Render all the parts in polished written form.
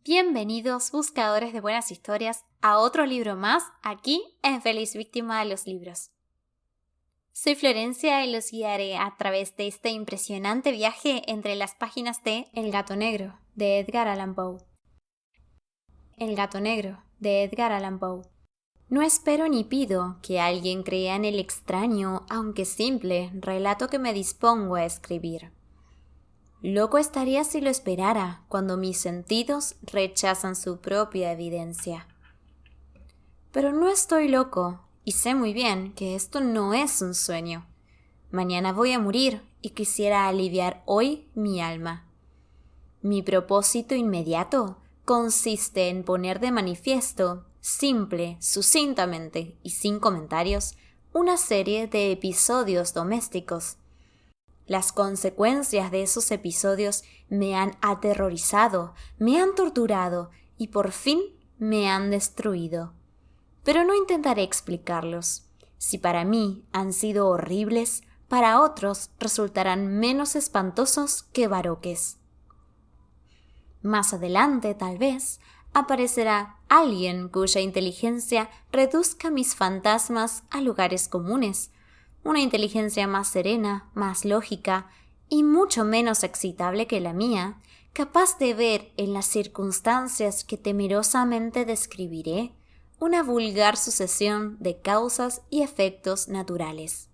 Bienvenidos, buscadores de buenas historias, a otro libro más aquí en Feliz Víctima de los Libros. Soy Florencia y los guiaré a través de este impresionante viaje entre las páginas de El gato negro, de Edgar Allan Poe. El gato negro, de Edgar Allan Poe. No espero ni pido que alguien crea en el extraño, aunque simple, relato que me dispongo a escribir. Loco estaría si lo esperara, cuando mis sentidos rechazan su propia evidencia. Pero no estoy loco, y sé muy bien que esto no es un sueño. Mañana voy a morir, y quisiera aliviar hoy mi alma. Mi propósito inmediato consiste en poner de manifiesto, simple, sucintamente y sin comentarios, una serie de episodios domésticos. Las consecuencias de esos episodios me han aterrorizado, me han torturado y por fin me han destruido. Pero no intentaré explicarlos. Si para mí han sido horribles, para otros resultarán menos espantosos que baroques. Más adelante, tal vez, aparecerá alguien cuya inteligencia reduzca mis fantasmas a lugares comunes, una inteligencia más serena, más lógica y mucho menos excitable que la mía, capaz de ver en las circunstancias que temerosamente describiré una vulgar sucesión de causas y efectos naturales.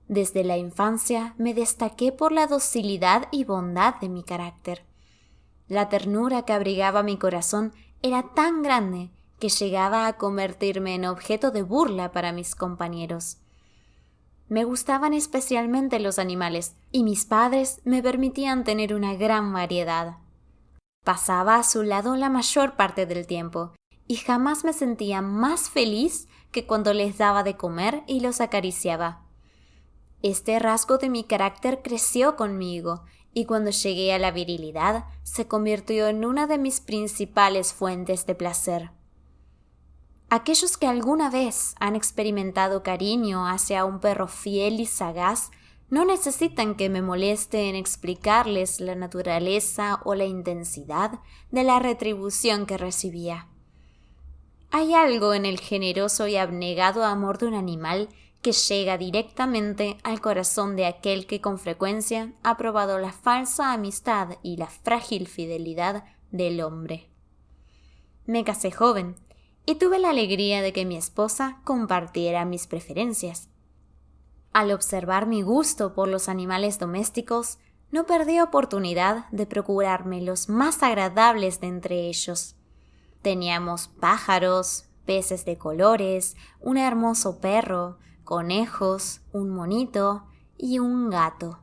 Desde la infancia me destaqué por la docilidad y bondad de mi carácter. La ternura que abrigaba mi corazón era tan grande que llegaba a convertirme en objeto de burla para mis compañeros. Me gustaban especialmente los animales, y mis padres me permitían tener una gran variedad. Pasaba a su lado la mayor parte del tiempo, y jamás me sentía más feliz que cuando les daba de comer y los acariciaba. Este rasgo de mi carácter creció conmigo, y cuando llegué a la virilidad, se convirtió en una de mis principales fuentes de placer. Aquellos que alguna vez han experimentado cariño hacia un perro fiel y sagaz no necesitan que me moleste en explicarles la naturaleza o la intensidad de la retribución que recibía. Hay algo en el generoso y abnegado amor de un animal que llega directamente al corazón de aquel que con frecuencia ha probado la falsa amistad y la frágil fidelidad del hombre. Me casé joven y tuve la alegría de que mi esposa compartiera mis preferencias. Al observar mi gusto por los animales domésticos, no perdí oportunidad de procurarme los más agradables de entre ellos. Teníamos pájaros, peces de colores, un hermoso perro, conejos, un monito y un gato.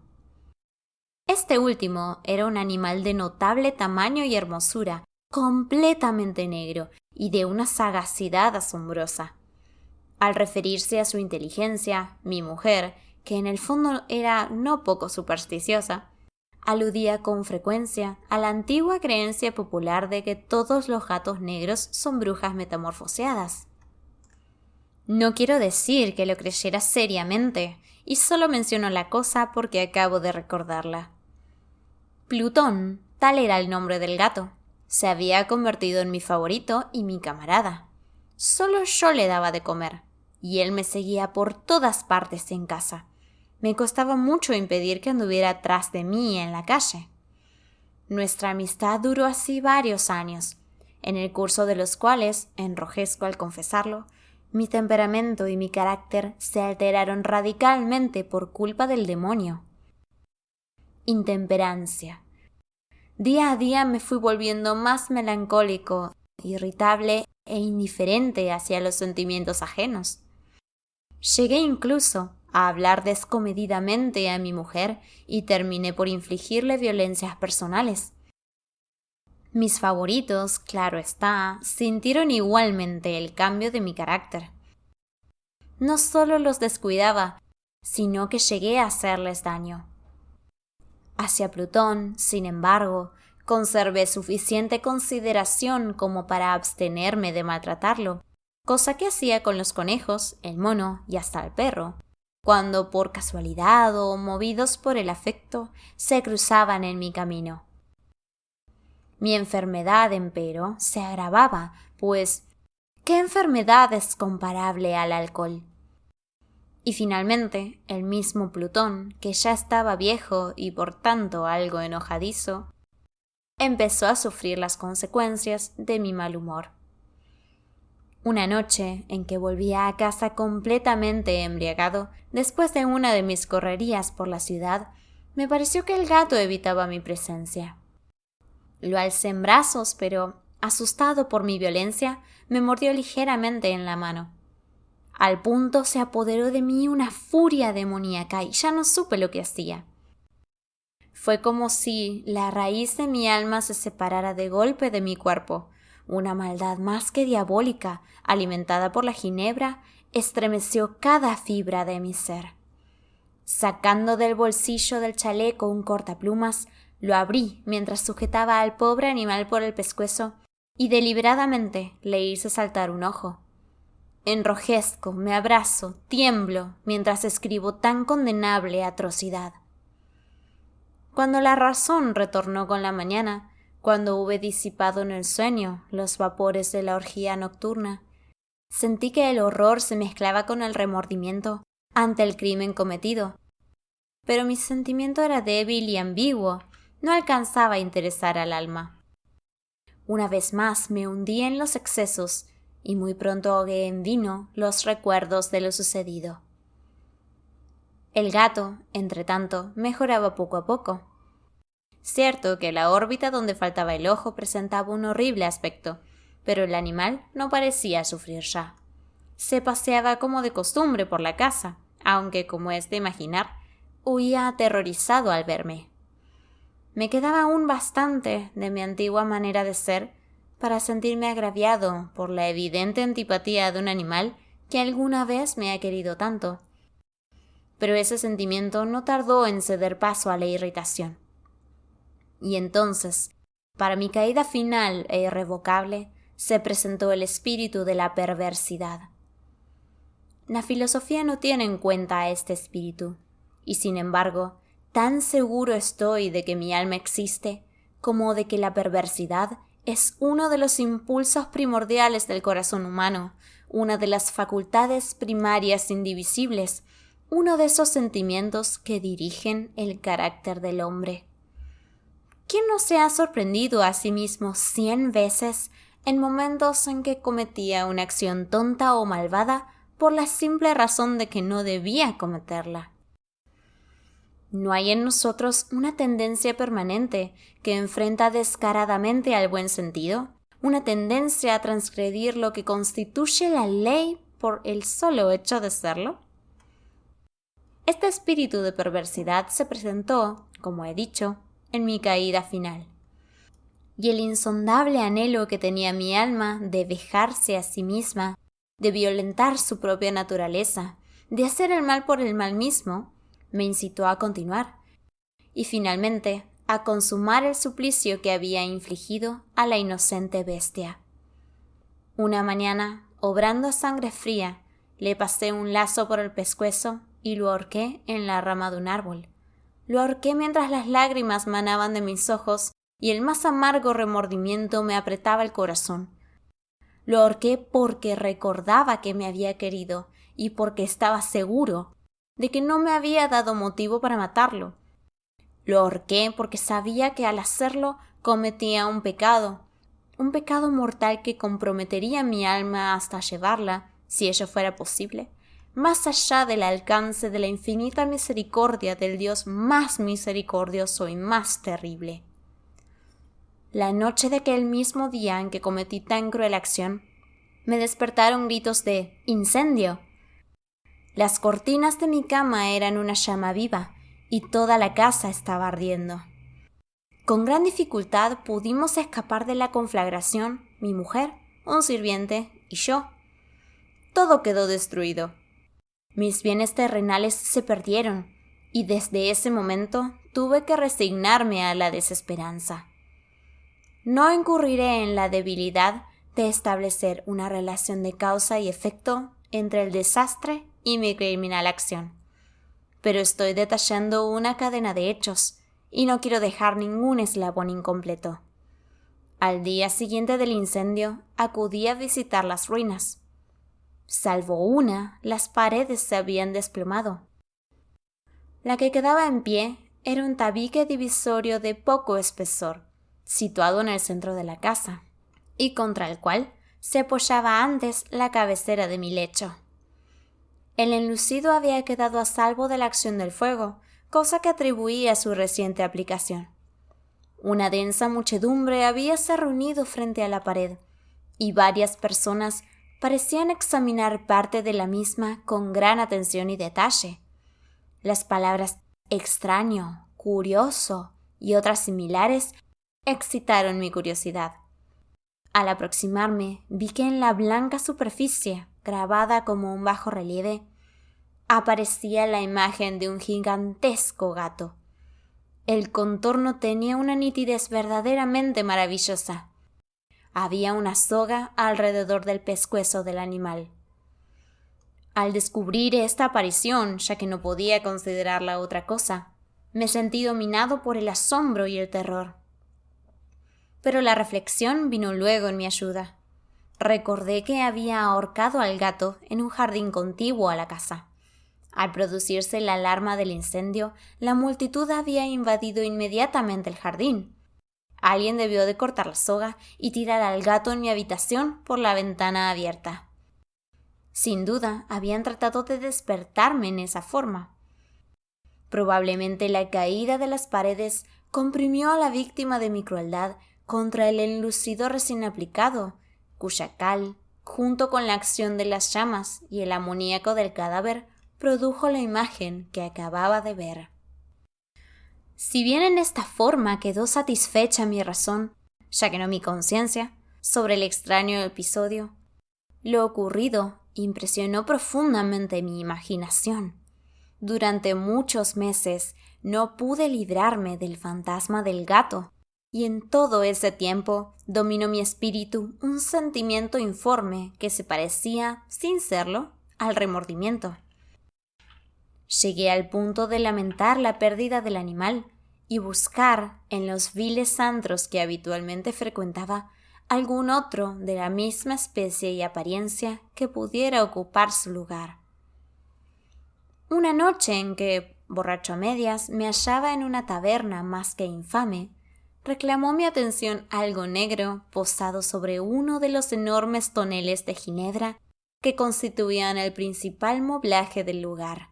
Este último era un animal de notable tamaño y hermosura, completamente negro y de una sagacidad asombrosa. Al referirse a su inteligencia, mi mujer, que en el fondo era no poco supersticiosa, aludía con frecuencia a la antigua creencia popular de que todos los gatos negros son brujas metamorfoseadas. No quiero decir que lo creyera seriamente, y solo menciono la cosa porque acabo de recordarla. Plutón, tal era el nombre del gato, se había convertido en mi favorito y mi camarada. Solo yo le daba de comer, y él me seguía por todas partes en casa. Me costaba mucho impedir que anduviera tras de mí en la calle. Nuestra amistad duró así varios años, en el curso de los cuales, enrojezco al confesarlo, mi temperamento y mi carácter se alteraron radicalmente por culpa del demonio. Intemperancia. Día a día me fui volviendo más melancólico, irritable e indiferente hacia los sentimientos ajenos. Llegué incluso a hablar descomedidamente a mi mujer y terminé por infligirle violencias personales. Mis favoritos, claro está, sintieron igualmente el cambio de mi carácter. No solo los descuidaba, sino que llegué a hacerles daño. Hacia Plutón, sin embargo, conservé suficiente consideración como para abstenerme de maltratarlo, cosa que hacía con los conejos, el mono y hasta el perro, cuando por casualidad o movidos por el afecto se cruzaban en mi camino. Mi enfermedad, empero, se agravaba, pues ¿qué enfermedad es comparable al alcohol? Y finalmente, el mismo Plutón, que ya estaba viejo y por tanto algo enojadizo, empezó a sufrir las consecuencias de mi mal humor. Una noche en que volvía a casa completamente embriagado, después de una de mis correrías por la ciudad, me pareció que el gato evitaba mi presencia. Lo alcé en brazos, pero, asustado por mi violencia, me mordió ligeramente en la mano. Al punto se apoderó de mí una furia demoníaca y ya no supe lo que hacía. Fue como si la raíz de mi alma se separara de golpe de mi cuerpo. Una maldad más que diabólica, alimentada por la ginebra, estremeció cada fibra de mi ser. Sacando del bolsillo del chaleco un cortaplumas, lo abrí mientras sujetaba al pobre animal por el pescuezo y deliberadamente le hice saltar un ojo. Enrojezco, me abrazo, tiemblo mientras escribo tan condenable atrocidad. Cuando la razón retornó con la mañana, cuando hube disipado en el sueño los vapores de la orgía nocturna, sentí que el horror se mezclaba con el remordimiento ante el crimen cometido. Pero mi sentimiento era débil y ambiguo, no alcanzaba a interesar al alma. Una vez más me hundí en los excesos y muy pronto ahogué en vino los recuerdos de lo sucedido. El gato, entretanto, mejoraba poco a poco. Cierto que la órbita donde faltaba el ojo presentaba un horrible aspecto, pero el animal no parecía sufrir ya. Se paseaba como de costumbre por la casa, aunque, como es de imaginar, huía aterrorizado al verme. Me quedaba aún bastante de mi antigua manera de ser para sentirme agraviado por la evidente antipatía de un animal que alguna vez me ha querido tanto. Pero ese sentimiento no tardó en ceder paso a la irritación. Y entonces, para mi caída final e irrevocable, se presentó el espíritu de la perversidad. La filosofía no tiene en cuenta a este espíritu, y sin embargo, tan seguro estoy de que mi alma existe como de que la perversidad es uno de los impulsos primordiales del corazón humano, una de las facultades primarias indivisibles, uno de esos sentimientos que dirigen el carácter del hombre. ¿Quién no se ha sorprendido a sí mismo 100 veces en momentos en que cometía una acción tonta o malvada por la simple razón de que no debía cometerla? ¿No hay en nosotros una tendencia permanente que enfrenta descaradamente al buen sentido? ¿Una tendencia a transgredir lo que constituye la ley por el solo hecho de serlo? Este espíritu de perversidad se presentó, como he dicho, en mi caída final. Y el insondable anhelo que tenía mi alma de vejarse a sí misma, de violentar su propia naturaleza, de hacer el mal por el mal mismo, me incitó a continuar, y finalmente a consumar el suplicio que había infligido a la inocente bestia. Una mañana, obrando a sangre fría, le pasé un lazo por el pescuezo y lo ahorqué en la rama de un árbol. Lo ahorqué mientras las lágrimas manaban de mis ojos y el más amargo remordimiento me apretaba el corazón. Lo ahorqué porque recordaba que me había querido y porque estaba seguro de que no me había dado motivo para matarlo. Lo ahorqué porque sabía que al hacerlo cometía un pecado mortal que comprometería mi alma hasta llevarla, si ello fuera posible, más allá del alcance de la infinita misericordia del Dios más misericordioso y más terrible. La noche de aquel mismo día en que cometí tan cruel acción, me despertaron gritos de ¡incendio! Las cortinas de mi cama eran una llama viva y toda la casa estaba ardiendo. Con gran dificultad pudimos escapar de la conflagración, mi mujer, un sirviente y yo. Todo quedó destruido. Mis bienes terrenales se perdieron y desde ese momento tuve que resignarme a la desesperanza. No incurriré en la debilidad de establecer una relación de causa y efecto entre el desastre y mi criminal acción, pero estoy detallando una cadena de hechos y no quiero dejar ningún eslabón incompleto. Al día siguiente del incendio, acudí a visitar las ruinas. Salvo una, las paredes se habían desplomado. La que quedaba en pie era un tabique divisorio de poco espesor, situado en el centro de la casa, y contra el cual se apoyaba antes la cabecera de mi lecho. El enlucido había quedado a salvo de la acción del fuego, cosa que atribuía a su reciente aplicación. Una densa muchedumbre habíase reunido frente a la pared, y varias personas parecían examinar parte de la misma con gran atención y detalle. Las palabras extraño, curioso y otras similares excitaron mi curiosidad. Al aproximarme, vi que en la blanca superficie, grabada como un bajo relieve, aparecía la imagen de un gigantesco gato. El contorno tenía una nitidez verdaderamente maravillosa. Había una soga alrededor del pescuezo del animal. Al descubrir esta aparición, ya que no podía considerarla otra cosa, me sentí dominado por el asombro y el terror. Pero la reflexión vino luego en mi ayuda. Recordé que había ahorcado al gato en un jardín contiguo a la casa. Al producirse la alarma del incendio, la multitud había invadido inmediatamente el jardín. Alguien debió de cortar la soga y tirar al gato en mi habitación por la ventana abierta. Sin duda, habían tratado de despertarme en esa forma. Probablemente la caída de las paredes comprimió a la víctima de mi crueldad contra el enlucido recién aplicado, cuya cal, junto con la acción de las llamas y el amoníaco del cadáver, produjo la imagen que acababa de ver. Si bien en esta forma quedó satisfecha mi razón, ya que no mi conciencia, sobre el extraño episodio, lo ocurrido impresionó profundamente mi imaginación. Durante muchos meses no pude librarme del fantasma del gato, y en todo ese tiempo dominó mi espíritu un sentimiento informe que se parecía, sin serlo, al remordimiento. Llegué al punto de lamentar la pérdida del animal y buscar en los viles antros que habitualmente frecuentaba algún otro de la misma especie y apariencia que pudiera ocupar su lugar. Una noche en que, borracho a medias, me hallaba en una taberna más que infame, reclamó mi atención algo negro posado sobre uno de los enormes toneles de ginebra que constituían el principal moblaje del lugar.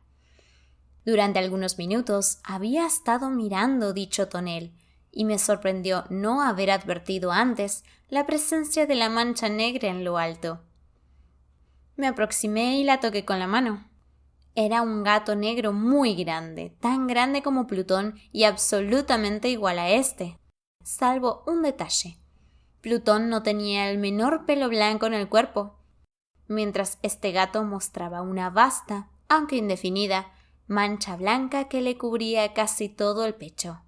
Durante algunos minutos había estado mirando dicho tonel y me sorprendió no haber advertido antes la presencia de la mancha negra en lo alto. Me aproximé y la toqué con la mano. Era un gato negro muy grande, tan grande como Plutón y absolutamente igual a este, salvo un detalle. Plutón no tenía el menor pelo blanco en el cuerpo, mientras este gato mostraba una vasta, aunque indefinida, mancha blanca que le cubría casi todo el pecho.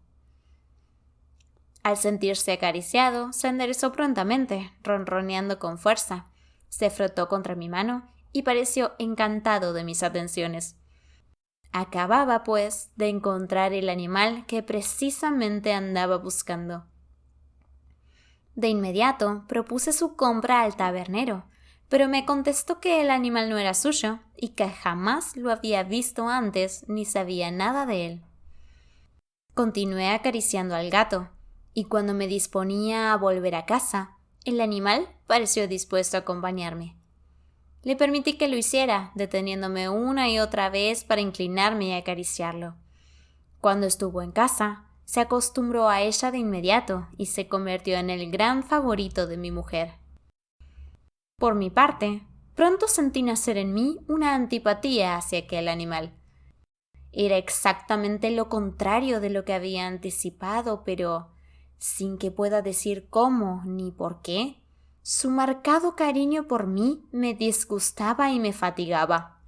Al sentirse acariciado, se enderezó prontamente, ronroneando con fuerza. Se frotó contra mi mano y pareció encantado de mis atenciones. Acababa, pues, de encontrar el animal que precisamente andaba buscando. De inmediato propuse su compra al tabernero, pero me contestó que el animal no era suyo y que jamás lo había visto antes ni sabía nada de él. Continué acariciando al gato, y cuando me disponía a volver a casa, el animal pareció dispuesto a acompañarme. Le permití que lo hiciera, deteniéndome una y otra vez para inclinarme y acariciarlo. Cuando estuvo en casa, se acostumbró a ella de inmediato y se convirtió en el gran favorito de mi mujer. Por mi parte, pronto sentí nacer en mí una antipatía hacia aquel animal. Era exactamente lo contrario de lo que había anticipado, pero sin que pueda decir cómo ni por qué, su marcado cariño por mí me disgustaba y me fatigaba.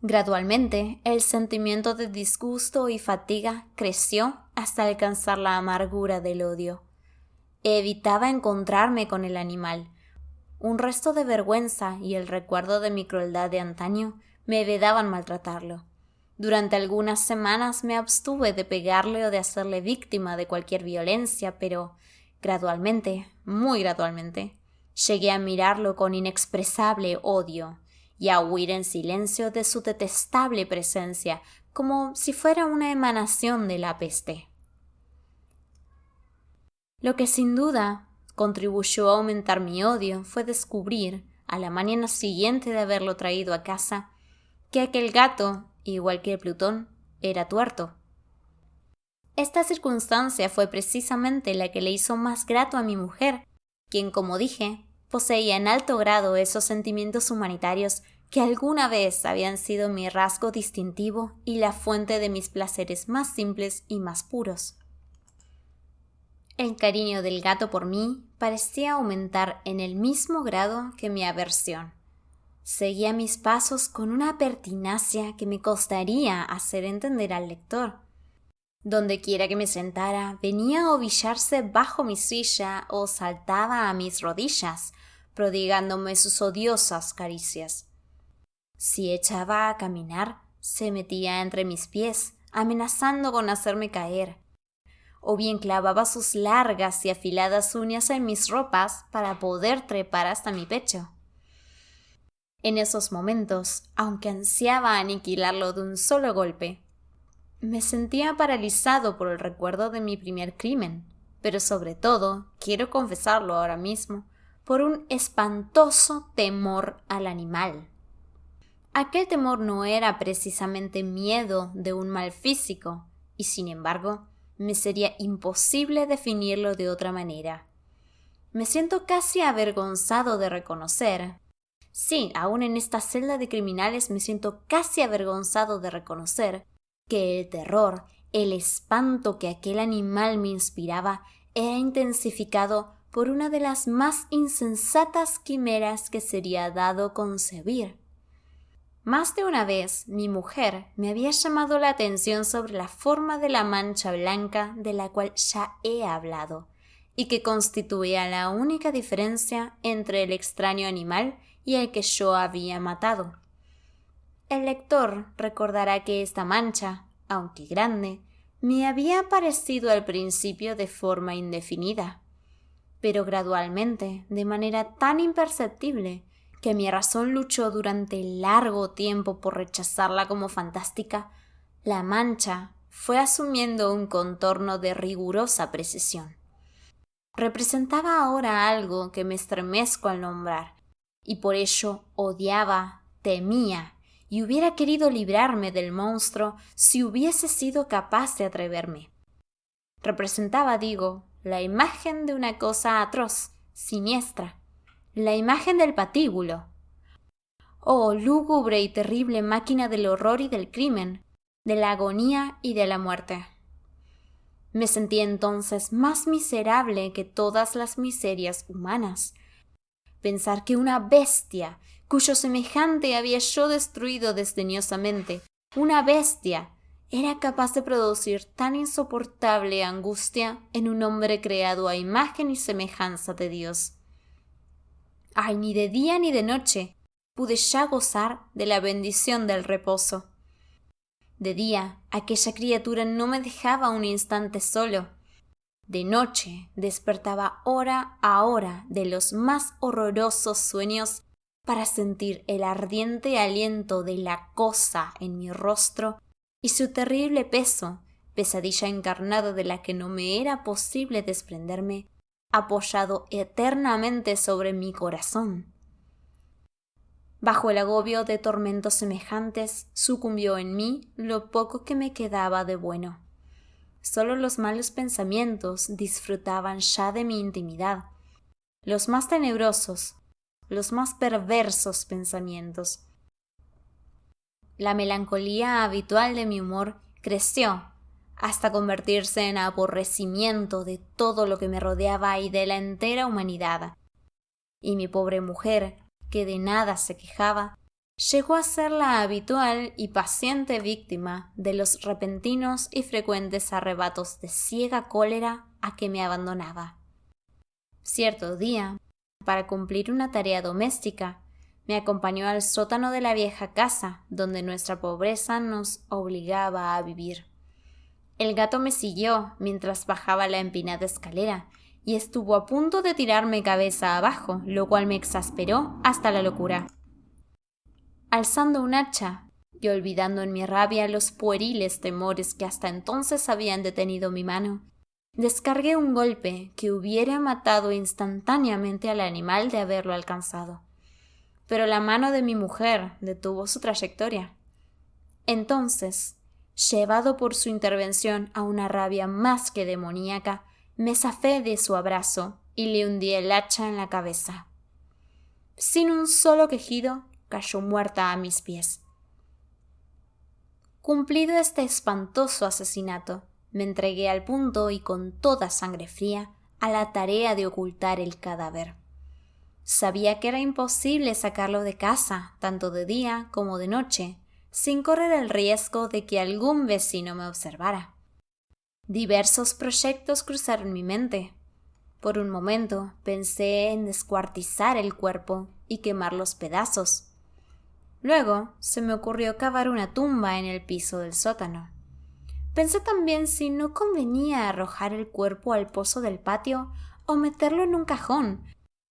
Gradualmente, el sentimiento de disgusto y fatiga creció hasta alcanzar la amargura del odio. Evitaba encontrarme con el animal. Un resto de vergüenza y el recuerdo de mi crueldad de antaño me vedaban maltratarlo. Durante algunas semanas me abstuve de pegarle o de hacerle víctima de cualquier violencia, pero Gradualmente, muy gradualmente, llegué a mirarlo con inexpresable odio y a huir en silencio de su detestable presencia, como si fuera una emanación de la peste. Lo que sin duda contribuyó a aumentar mi odio fue descubrir, a la mañana siguiente de haberlo traído a casa, que aquel gato, igual que Plutón, era tuerto. Esta circunstancia fue precisamente la que le hizo más grato a mi mujer, quien, como dije, poseía en alto grado esos sentimientos humanitarios que alguna vez habían sido mi rasgo distintivo y la fuente de mis placeres más simples y más puros. El cariño del gato por mí parecía aumentar en el mismo grado que mi aversión. Seguía mis pasos con una pertinacia que me costaría hacer entender al lector. Donde quiera que me sentara, venía a ovillarse bajo mi silla o saltaba a mis rodillas, prodigándome sus odiosas caricias. Si echaba a caminar, se metía entre mis pies, amenazando con hacerme caer, o bien clavaba sus largas y afiladas uñas en mis ropas para poder trepar hasta mi pecho. En esos momentos, aunque ansiaba aniquilarlo de un solo golpe, me sentía paralizado por el recuerdo de mi primer crimen, pero sobre todo, quiero confesarlo ahora mismo, por un espantoso temor al animal. Aquel temor no era precisamente miedo de un mal físico, y sin embargo, me sería imposible definirlo de otra manera. Me siento casi avergonzado de reconocer. Sí, aún en esta celda de criminales me siento casi avergonzado de reconocer que el terror, el espanto que aquel animal me inspiraba era intensificado por una de las más insensatas quimeras que sería dado concebir. Más de una vez mi mujer me había llamado la atención sobre la forma de la mancha blanca de la cual ya he hablado, y que constituía la única diferencia entre el extraño animal y el que yo había matado. El lector recordará que esta mancha, aunque grande, me había parecido al principio de forma indefinida, pero gradualmente, de manera tan imperceptible, que mi razón luchó durante largo tiempo por rechazarla como fantástica, la mancha fue asumiendo un contorno de rigurosa precisión. Representaba ahora algo que me estremezco al nombrar, y por ello odiaba, temía, y hubiera querido librarme del monstruo si hubiese sido capaz de atreverme. Representaba, digo, la imagen de una cosa atroz, siniestra, la imagen del patíbulo. Oh, lúgubre y terrible máquina del horror y del crimen, de la agonía y de la muerte. Me sentí entonces más miserable que todas las miserias humanas. Pensar que una bestia, cuyo semejante había yo destruido desdeñosamente, una bestia, era capaz de producir tan insoportable angustia en un hombre creado a imagen y semejanza de Dios. Ay, ni de día ni de noche pude ya gozar de la bendición del reposo. De día, aquella criatura no me dejaba un instante solo. De noche, despertaba hora a hora de los más horrorosos sueños para sentir el ardiente aliento de la cosa en mi rostro y su terrible peso, pesadilla encarnada de la que no me era posible desprenderme, apoyado eternamente sobre mi corazón. Bajo el agobio de tormentos semejantes, sucumbió en mí lo poco que me quedaba de bueno. Solo los malos pensamientos disfrutaban ya de mi intimidad, los más tenebrosos, los más perversos pensamientos. La melancolía habitual de mi humor creció hasta convertirse en aborrecimiento de todo lo que me rodeaba y de la entera humanidad. Y mi pobre mujer, que de nada se quejaba, llegó a ser la habitual y paciente víctima de los repentinos y frecuentes arrebatos de ciega cólera a que me abandonaba. Cierto día, para cumplir una tarea doméstica, me acompañó al sótano de la vieja casa, donde nuestra pobreza nos obligaba a vivir. El gato me siguió mientras bajaba la empinada escalera, y estuvo a punto de tirarme cabeza abajo, lo cual me exasperó hasta la locura. Alzando un hacha y olvidando en mi rabia los pueriles temores que hasta entonces habían detenido mi mano, descargué un golpe que hubiera matado instantáneamente al animal de haberlo alcanzado. Pero la mano de mi mujer detuvo su trayectoria. Entonces, llevado por su intervención a una rabia más que demoníaca, me zafé de su abrazo y le hundí el hacha en la cabeza. Sin un solo quejido, cayó muerta a mis pies. Cumplido este espantoso asesinato, me entregué al punto y con toda sangre fría a la tarea de ocultar el cadáver. Sabía que era imposible sacarlo de casa, tanto de día como de noche, sin correr el riesgo de que algún vecino me observara. Diversos proyectos cruzaron mi mente. Por un momento pensé en descuartizar el cuerpo y quemar los pedazos. Luego se me ocurrió cavar una tumba en el piso del sótano. Pensé también si no convenía arrojar el cuerpo al pozo del patio o meterlo en un cajón,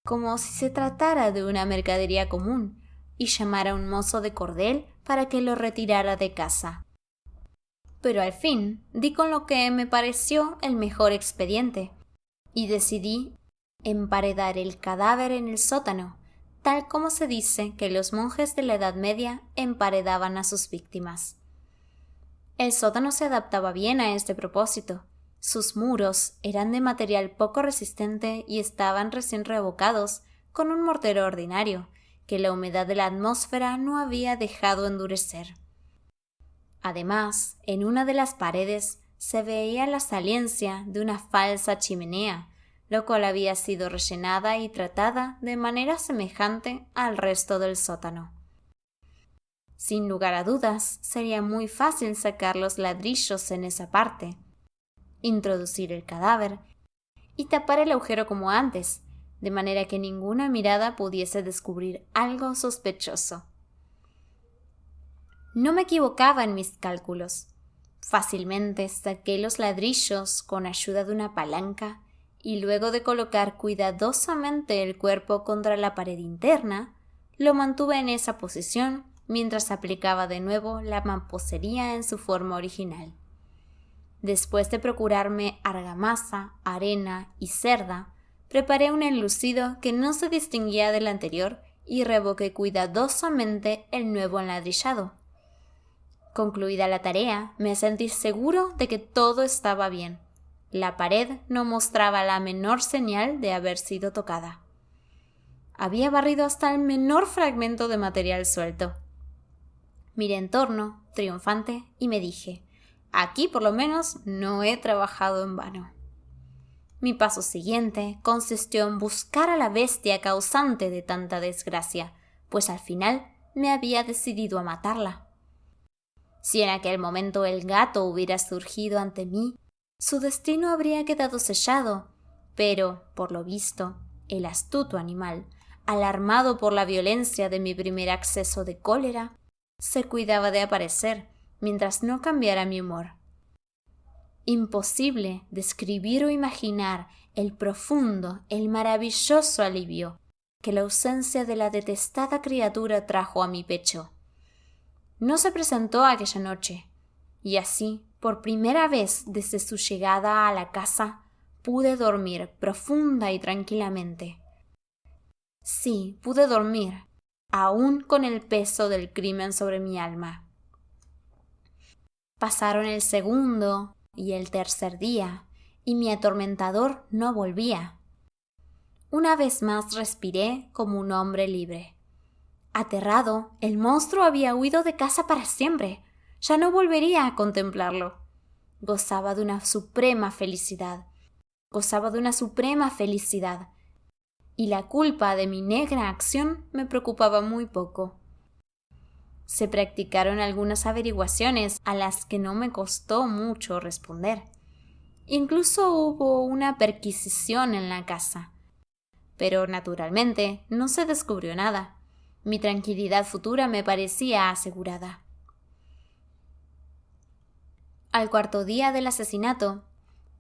como si se tratara de una mercadería común, y llamar a un mozo de cordel para que lo retirara de casa. Pero al fin di con lo que me pareció el mejor expediente, y decidí emparedar el cadáver en el sótano, tal como se dice que los monjes de la Edad Media emparedaban a sus víctimas. El sótano se adaptaba bien a este propósito. Sus muros eran de material poco resistente y estaban recién revocados con un mortero ordinario, que la humedad de la atmósfera no había dejado endurecer. Además, en una de las paredes se veía la saliencia de una falsa chimenea, lo cual había sido rellenada y tratada de manera semejante al resto del sótano. Sin lugar a dudas, sería muy fácil sacar los ladrillos en esa parte, introducir el cadáver y tapar el agujero como antes, de manera que ninguna mirada pudiese descubrir algo sospechoso. No me equivocaba en mis cálculos. Fácilmente saqué los ladrillos con ayuda de una palanca y luego de colocar cuidadosamente el cuerpo contra la pared interna, lo mantuve en esa posición mientras aplicaba de nuevo la mampostería en su forma original. Después de procurarme argamasa, arena y cerda, preparé un enlucido que no se distinguía del anterior y revoqué cuidadosamente el nuevo enladrillado. Concluida la tarea, me sentí seguro de que todo estaba bien. La pared no mostraba la menor señal de haber sido tocada. Había barrido hasta el menor fragmento de material suelto. Miré en torno, triunfante, y me dije: aquí por lo menos no he trabajado en vano. Mi paso siguiente consistió en buscar a la bestia causante de tanta desgracia, pues al final me había decidido a matarla. Si en aquel momento el gato hubiera surgido ante mí, su destino habría quedado sellado, pero, por lo visto, el astuto animal, alarmado por la violencia de mi primer acceso de cólera, se cuidaba de aparecer mientras no cambiara mi humor. Imposible describir o imaginar el profundo, el maravilloso alivio que la ausencia de la detestada criatura trajo a mi pecho. No se presentó aquella noche, y así, por primera vez desde su llegada a la casa, pude dormir profunda y tranquilamente. Sí, pude dormir, aún con el peso del crimen sobre mi alma. Pasaron el segundo y el tercer día, y mi atormentador no volvía. Una vez más respiré como un hombre libre. Aterrado, el monstruo había huido de casa para siempre. Ya no volvería a contemplarlo. Gozaba de una suprema felicidad. Y la culpa de mi negra acción me preocupaba muy poco. Se practicaron algunas averiguaciones a las que no me costó mucho responder. Incluso hubo una perquisición en la casa. Pero naturalmente no se descubrió nada. Mi tranquilidad futura me parecía asegurada. Al cuarto día del asesinato,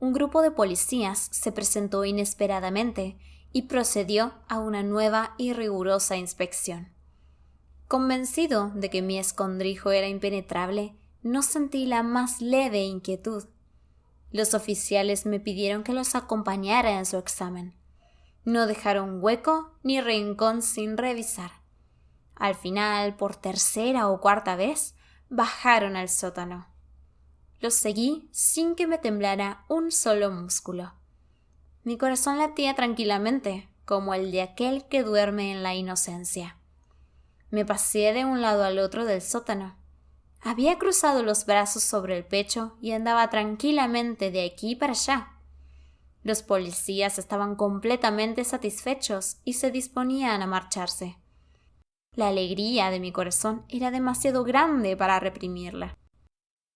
un grupo de policías se presentó inesperadamente y procedió a una nueva y rigurosa inspección. Convencido de que mi escondrijo era impenetrable, no sentí la más leve inquietud. Los oficiales me pidieron que los acompañara en su examen. No dejaron hueco ni rincón sin revisar. Al final, por tercera o cuarta vez, bajaron al sótano. Los seguí sin que me temblara un solo músculo. Mi corazón latía tranquilamente, como el de aquel que duerme en la inocencia. Me paseé de un lado al otro del sótano. Había cruzado los brazos sobre el pecho y andaba tranquilamente de aquí para allá. Los policías estaban completamente satisfechos y se disponían a marcharse. La alegría de mi corazón era demasiado grande para reprimirla.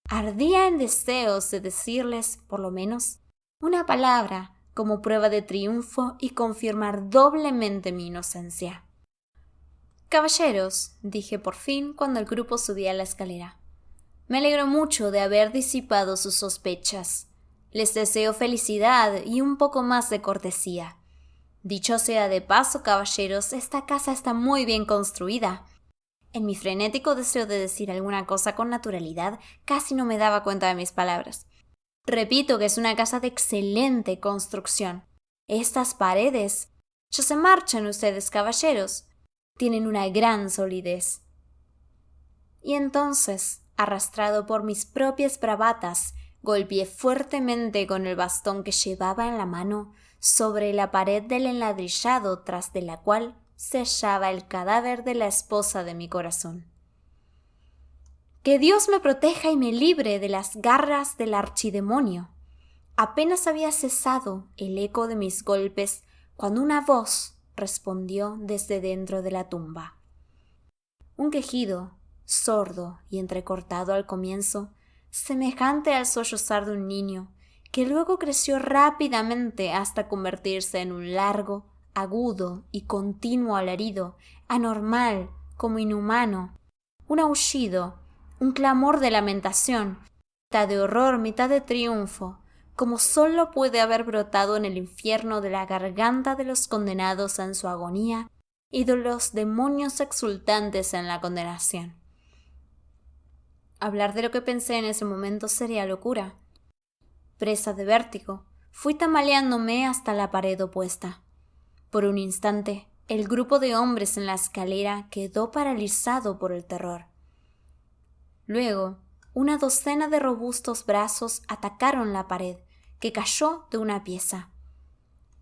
Ardía en deseos de decirles, por lo menos, una palabra como prueba de triunfo y confirmar doblemente mi inocencia. «Caballeros», dije por fin cuando el grupo subía la escalera. «Me alegro mucho de haber disipado sus sospechas. Les deseo felicidad y un poco más de cortesía. Dicho sea de paso, caballeros, esta casa está muy bien construida». En mi frenético deseo de decir alguna cosa con naturalidad, casi no me daba cuenta de mis palabras. Repito que es una casa de excelente construcción. Estas paredes... Ya se marchan ustedes, caballeros. Tienen una gran solidez. Y entonces, arrastrado por mis propias bravatas, golpeé fuertemente con el bastón que llevaba en la mano sobre la pared del enladrillado tras de la cual se hallaba el cadáver de la esposa de mi corazón. ¡Que Dios me proteja y me libre de las garras del archidemonio! Apenas había cesado el eco de mis golpes cuando una voz respondió desde dentro de la tumba. Un quejido, sordo y entrecortado al comienzo, semejante al sollozar de un niño, que luego creció rápidamente hasta convertirse en un largo, agudo y continuo alarido, anormal como inhumano, un aullido, un clamor de lamentación, mitad de horror, mitad de triunfo, como sólo puede haber brotado en el infierno de la garganta de los condenados en su agonía y de los demonios exultantes en la condenación. Hablar de lo que pensé en ese momento sería locura. Presa de vértigo, fui tambaleándome hasta la pared opuesta. Por un instante, el grupo de hombres en la escalera quedó paralizado por el terror. Luego, una docena de robustos brazos atacaron la pared, que cayó de una pieza.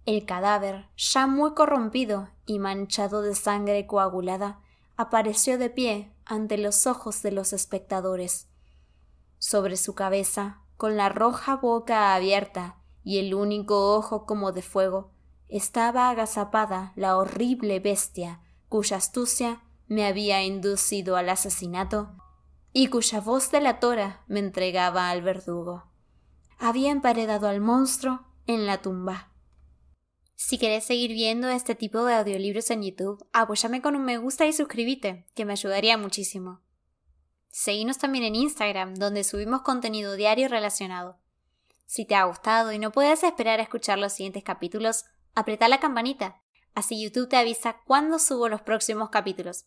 El cadáver, ya muy corrompido y manchado de sangre coagulada, apareció de pie ante los ojos de los espectadores. Sobre su cabeza, con la roja boca abierta y el único ojo como de fuego, estaba agazapada la horrible bestia cuya astucia me había inducido al asesinato y cuya voz delatora me entregaba al verdugo. Había emparedado al monstruo en la tumba. Si querés seguir viendo este tipo de audiolibros en YouTube, apóyame con un me gusta y suscríbete, que me ayudaría muchísimo. Seguinos también en Instagram, donde subimos contenido diario relacionado. Si te ha gustado y no puedes esperar a escuchar los siguientes capítulos, apretá la campanita, así YouTube te avisa cuando subo los próximos capítulos.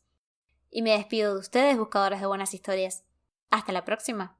Y me despido de ustedes, buscadores de buenas historias. Hasta la próxima.